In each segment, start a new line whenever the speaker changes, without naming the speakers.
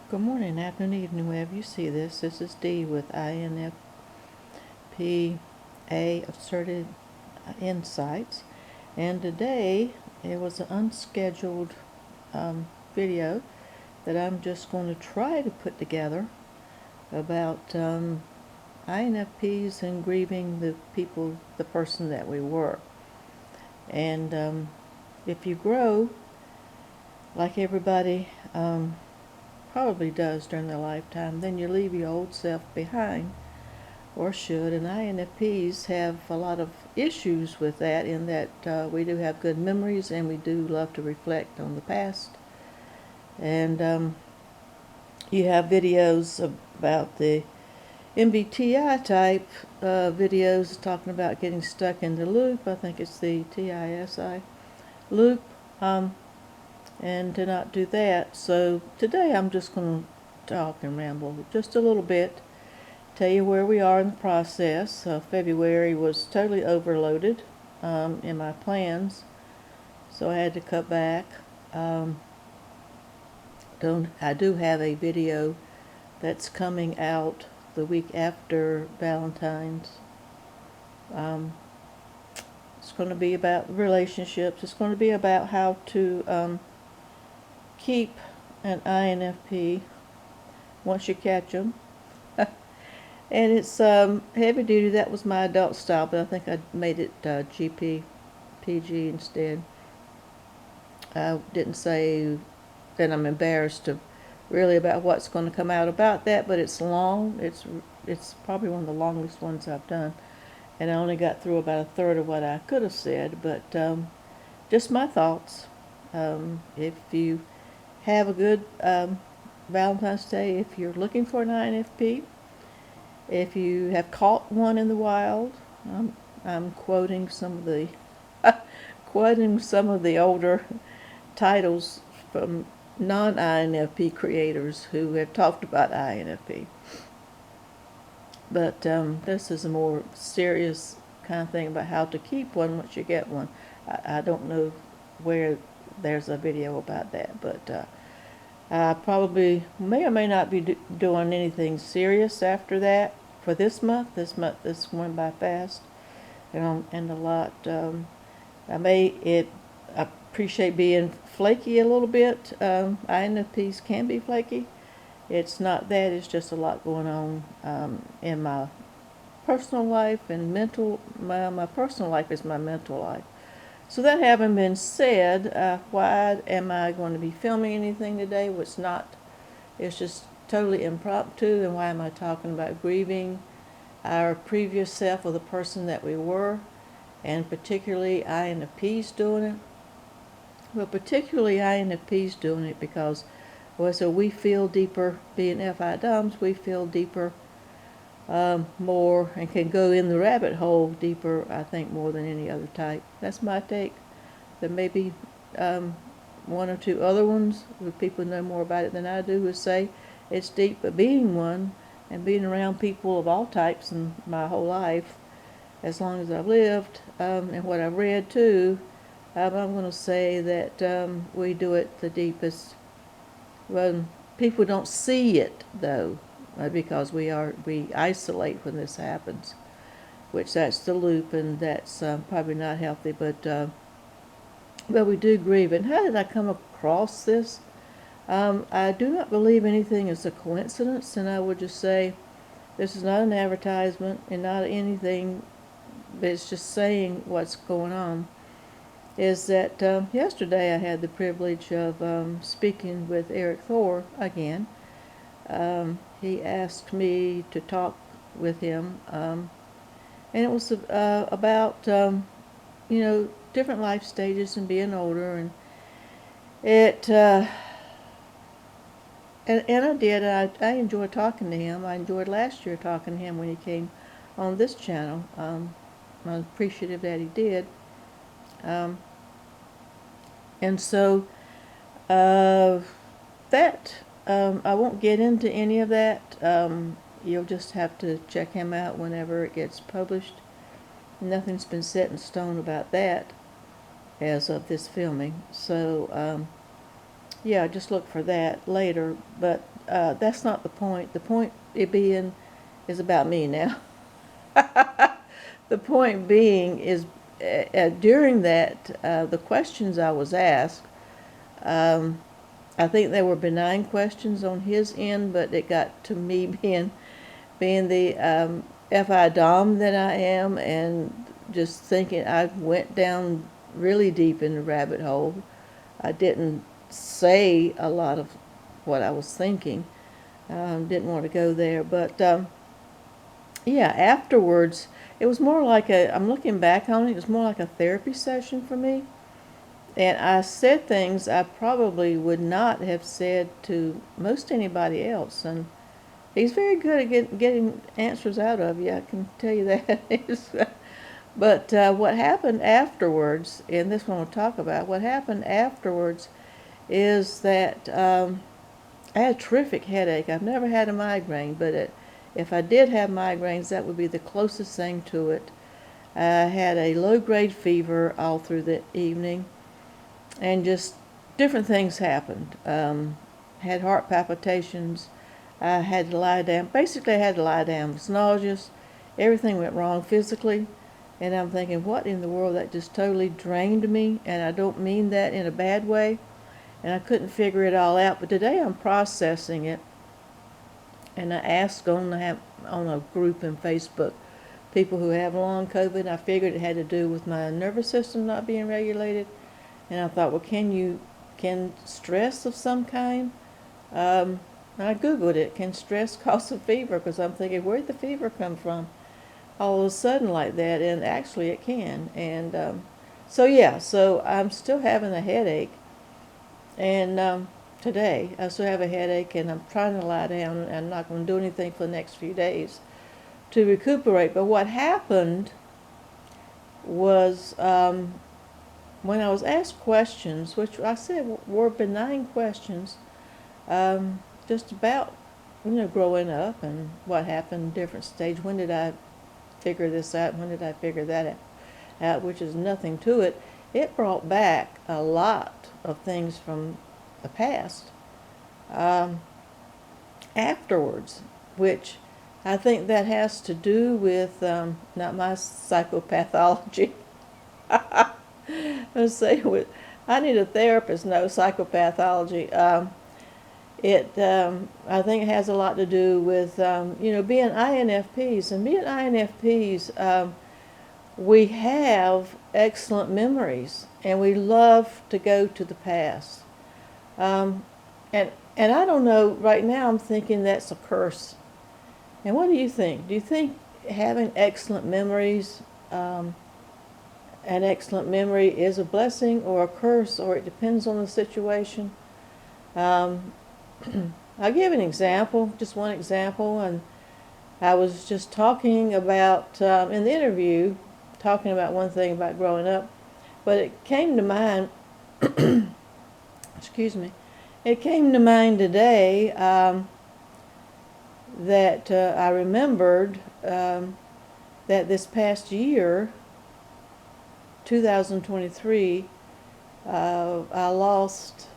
Good morning, afternoon, evening, wherever you see this. This is Dee with INFP-A Asserted Insights. And today, it was an unscheduled video that I'm just going to try to put together about INFPs and grieving the person that we were. And if you grow, like everybody probably does during their lifetime, then you leave your old self behind, or should. And INFPs have a lot of issues with that, in that we do have good memories and we do love to reflect on the past. And you have videos about the MBTI type videos talking about getting stuck in the loop. I think it's the TISI loop. And to not do that. So today I'm just going to talk and ramble just a little bit, tell you where we are in the process. February was totally overloaded in my plans, so I had to cut back. I do have a video that's coming out the week after Valentine's. It's going to be about relationships. It's going to be about how to keep an INFP once you catch them. And it's heavy duty. That was my adult style, but I think I made it PG instead. I didn't say that. I'm embarrassed to really about what's going to come out about that, but it's long. It's probably one of the longest ones I've done, and I only got through about a third of what I could have said. But just my thoughts. If you have a good Valentine's Day, if you're looking for an INFP, if you have caught one in the wild. I'm quoting some of the older titles from non-INFP creators who have talked about INFP. But this is a more serious kind of thing about how to keep one once you get one. I don't know where there's a video about that, but I probably may or may not be doing anything serious after that for this month. This went by fast, and a lot. I appreciate being flaky a little bit. INFPs can be flaky. It's not that. It's just a lot going on in my personal life and mental. My personal life is my mental life. So that having been said, why am I going to be filming anything today? It's just totally impromptu. And why am I talking about grieving our previous self, or the person that we were, and particularly INFPs doing it? Well, particularly INFPs doing it because, so we feel deeper, being FI DOMs, we feel deeper, more, and can go in the rabbit hole deeper, I think, more than any other type. That's my take. There may be one or two other ones, where people know more about it than I do, would say it's deep. But being one, and being around people of all types in my whole life, as long as I've lived, and what I've read too, I'm going to say that we do it the deepest. Well, people don't see it though, because we isolate when this happens, which that's the loop, and that's probably not healthy. But we do grieve. And how did I come across this? I do not believe anything is a coincidence, and I would just say this is not an advertisement and not anything, but it's just saying what's going on. Is that yesterday I had the privilege of speaking with Eric Thor again. He asked me to talk with him, and it was about different life stages and being older, and I did. I enjoyed talking to him. I enjoyed last year talking to him when he came on this channel. I'm appreciative that he did. And so that I won't get into any of that. You'll just have to check him out whenever it gets published. Nothing's been set in stone about that as of this filming. So yeah, just look for that later. But that's not the point. The point it being is about me now. The point being is during that, the questions I was asked, I think they were benign questions on his end, but it got to me being the FI Dom that I am, and just thinking I went down really deep in the rabbit hole. I didn't say a lot of what I was thinking. Didn't want to go there, but yeah, afterwards, it was more like I'm looking back on it, it was more like a therapy session for me. And I said things I probably would not have said to most anybody else. And he's very good at getting answers out of you, I can tell you that. But what happened afterwards, and this one we'll talk about, what happened afterwards is that I had a terrific headache. I've never had a migraine, but if I did have migraines, that would be the closest thing to it. I had a low-grade fever all through the evening, and just different things happened. Had heart palpitations. I had to lie down. Basically, I had to lie down. I was nauseous. Everything went wrong physically. And I'm thinking, what in the world? That just totally drained me. And I don't mean that in a bad way. And I couldn't figure it all out. But today I'm processing it. And I asked on a group in Facebook, people who have long COVID. I figured it had to do with my nervous system not being regulated. And I thought, well, can stress of some kind? And I Googled it. Can stress cause a fever? Because I'm thinking, where'd the fever come from? All of a sudden like that, and actually it can. And so I'm still having a headache. And today, I still have a headache, and I'm trying to lie down. And I'm not going to do anything for the next few days to recuperate. But what happened was when I was asked questions, which I said were benign questions, just about, growing up and what happened in different stages. When did I figure this out? When did I figure that out? Which is nothing to it. It brought back a lot of things from the past afterwards, which I think that has to do with not my psychopathology. Let's say I need a therapist, no psychopathology. I think it has a lot to do with being INFPs, and being INFPs. We have excellent memories, and we love to go to the past. And I don't know. Right now, I'm thinking that's a curse. And what do you think? Do you think having excellent memories, an excellent memory, is a blessing or a curse, or it depends on the situation? I'll give an example, just one example, and I was just talking about, in the interview, talking about one thing about growing up, but it came to mind, excuse me, it came to mind today that I remembered that this past year, 2023, I lost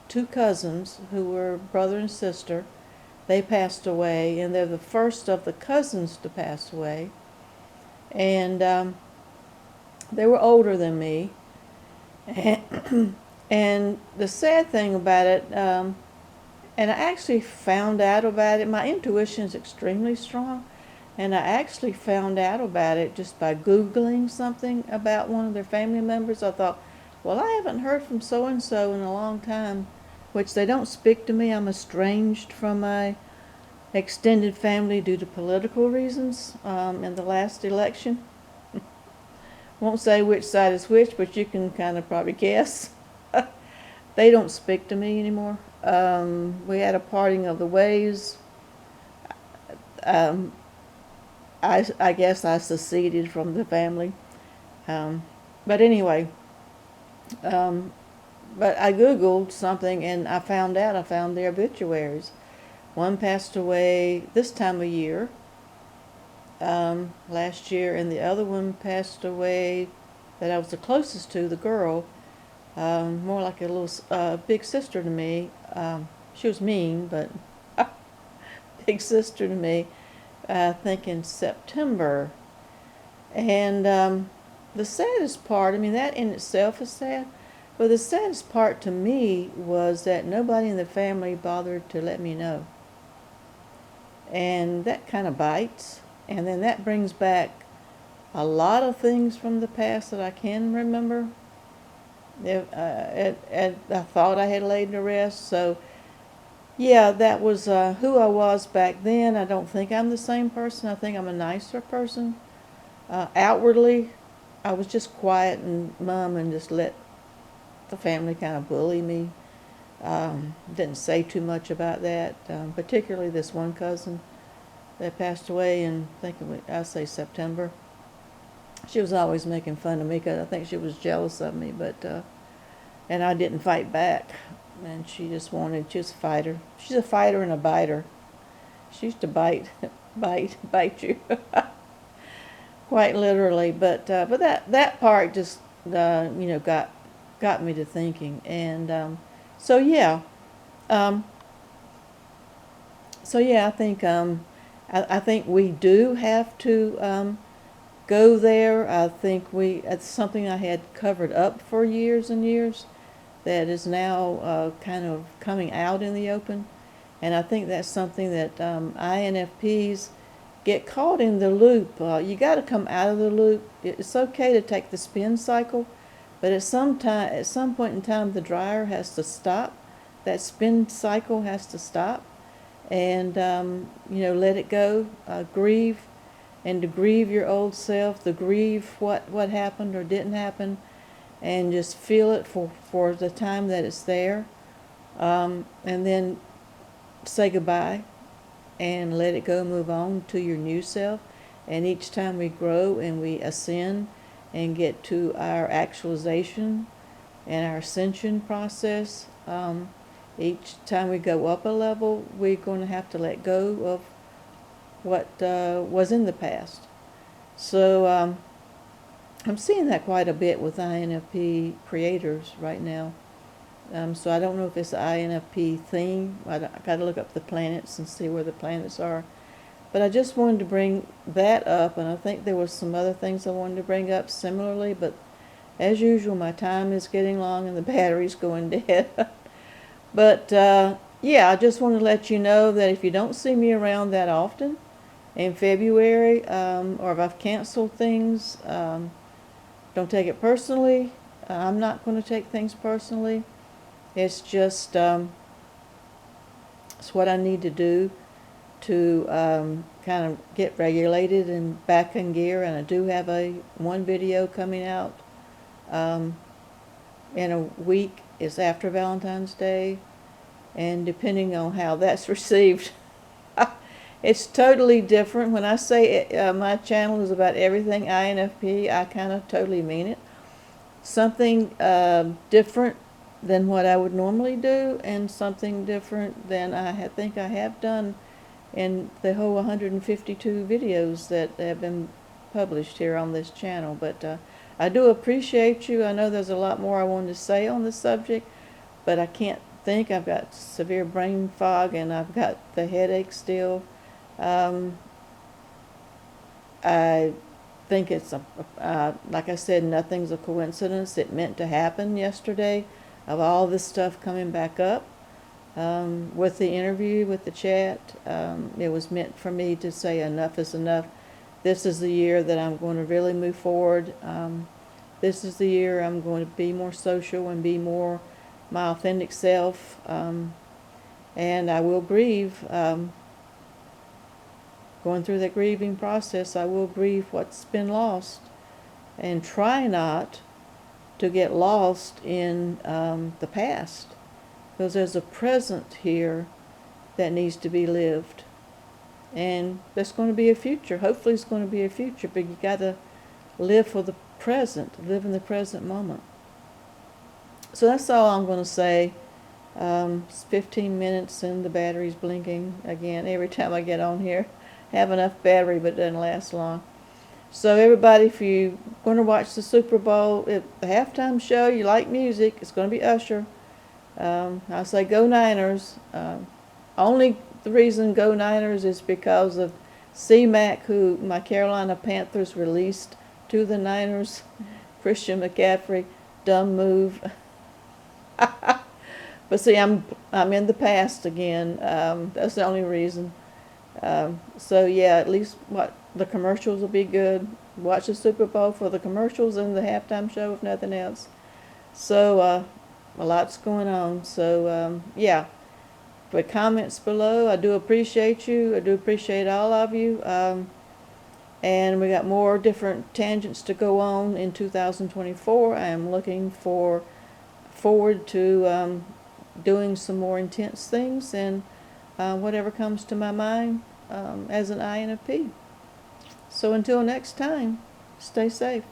two cousins who were brother and sister. They passed away, and they're the first of the cousins to pass away. And they were older than me. And the sad thing about it, and I actually found out about it, my intuition is extremely strong, and I actually found out about it just by Googling something about one of their family members. I thought, well, I haven't heard from so-and-so in a long time, which they don't speak to me. I'm estranged from my extended family due to political reasons in the last election. Won't say which side is which, but you can kind of probably guess. They don't speak to me anymore. We had a parting of the ways. I guess I seceded from the family. But anyway, but I Googled something, and I found their obituaries. One passed away this time of year, last year, and the other one passed away that I was the closest to, the girl, more like a little big sister to me, she was mean, but big sister to me, I think in September. And the saddest part, I mean, that in itself is sad, but the saddest part to me was that nobody in the family bothered to let me know. And that kind of bites. And then that brings back a lot of things from the past that I can remember. I thought I had laid to rest. So, yeah, that was who I was back then. I don't think I'm the same person. I think I'm a nicer person. Outwardly, I was just quiet and mum and just let the family kind of bully me. Didn't say too much about that, particularly this one cousin that passed away in, I say September. She was always making fun of me because I think she was jealous of me, but and I didn't fight back. And she just wanted, she was a fighter. She's a fighter and a biter. She used to bite, bite you. Quite literally, but that part just got me to thinking, and so yeah, um, I think I think we do have to go there. I think it's something I had covered up for years and years that is now kind of coming out in the open, and I think that's something that INFPs get caught in the loop. You got to come out of the loop. It's okay to take the spin cycle, but at some point in time, the dryer has to stop. That spin cycle has to stop, and let it go. Grieve, and to grieve your old self, to grieve what happened or didn't happen, and just feel it for the time that it's there, and then say goodbye and let it go, move on to your new self. And each time we grow and we ascend and get to our actualization and our ascension process, each time we go up a level, we're going to have to let go of what was in the past. So I'm seeing that quite a bit with INFP creators right now. So I don't know if it's an INFP thing. I got to look up the planets and see where the planets are. But I just wanted to bring that up, and I think there was some other things I wanted to bring up similarly, but as usual, my time is getting long and the battery's going dead. But yeah, I just want to let you know that if you don't see me around that often in February, or if I've canceled things, don't take it personally. I'm not going to take things personally. It's just it's what I need to do to kind of get regulated and back in gear. And I do have one video coming out in a week. It's after Valentine's Day, and depending on how that's received, it's totally different. When I say my channel is about everything INFP, I kind of totally mean it. Something different than what I would normally do, and something different than I think I have done in the whole 152 videos that have been published here on this channel. But I do appreciate you. I know there's a lot more I wanted to say on the subject, but I can't think. I've got severe brain fog and I've got the headache still. I think it's like I said, nothing's a coincidence. It meant to happen yesterday, of all this stuff coming back up with the interview, with the chat. It was meant for me to say enough is enough. This is the year that I'm going to really move forward. This is the year I'm going to be more social and be more my authentic self. And I will grieve. Going through that grieving process, I will grieve what's been lost, and try not to get lost in the past, because there's a present here that needs to be lived, and there's going to be a future. Hopefully it's going to be a future, but you got to live for the present, live in the present moment. So that's all I'm going to say. It's 15 minutes and the battery's blinking again every time I get on here. Have enough battery, but it doesn't last long. So everybody, if you're going to watch the Super Bowl, the halftime show, you like music, it's going to be Usher. I say go Niners. Only the reason go Niners is because of C-Mac, who my Carolina Panthers released to the Niners. Christian McCaffrey, dumb move. But see, I'm in the past again. That's the only reason. So yeah, at least what the commercials will be good. Watch the Super Bowl for the commercials and the halftime show, if nothing else. So a lot's going on. So yeah, for comments below, I do appreciate you. I do appreciate all of you. And we got more different tangents to go on in 2024. I am looking forward to doing some more intense things and whatever comes to my mind as an INFP. So until next time, stay safe.